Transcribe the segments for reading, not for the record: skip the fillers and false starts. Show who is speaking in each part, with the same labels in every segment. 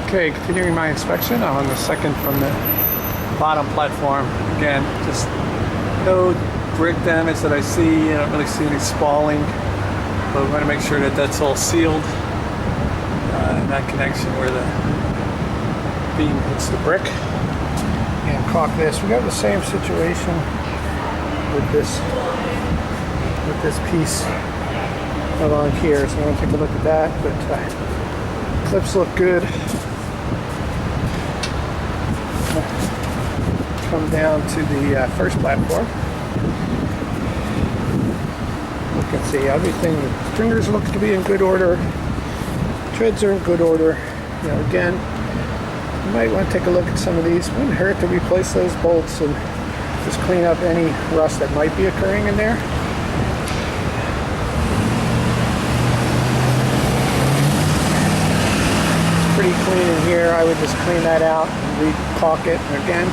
Speaker 1: Okay, continuing my inspection on the second from the bottom platform. Again, just no brick damage that I see. I don't really see any spalling, but we want to make sure that that's all sealed in that connection where the beam hits the brick. And caulk this. We got the same situation with this piece along here, so I want to take a look at that. But clips look good. Come down to the first platform. You can see everything. The stringers look to be in good order. Treads are in good order. You know, again, you might want to take a look at some of these. It wouldn't hurt to replace those bolts and just clean up any rust that might be occurring in there. It's pretty clean in here. I would just clean that out and re-caulk it. And again,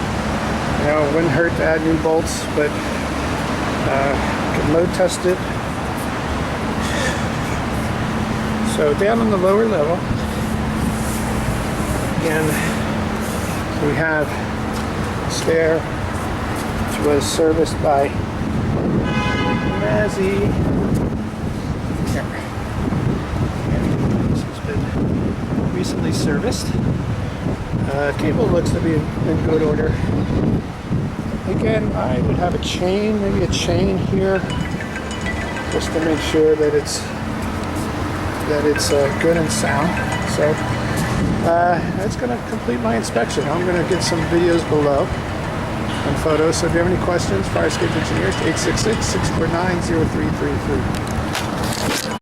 Speaker 1: you know, it wouldn't hurt to add new bolts, but you can load test it. So down on the lower level, again, we have a stair which was serviced by Mazzy. This has been recently serviced. Cable looks to be in good order. Again, I would have a chain, maybe a chain here, just to make sure that it's good and sound. So that's going to complete my inspection. I'm going to get some videos below and photos. So if you have any questions, Fire Escape Engineers, 866-649-0333.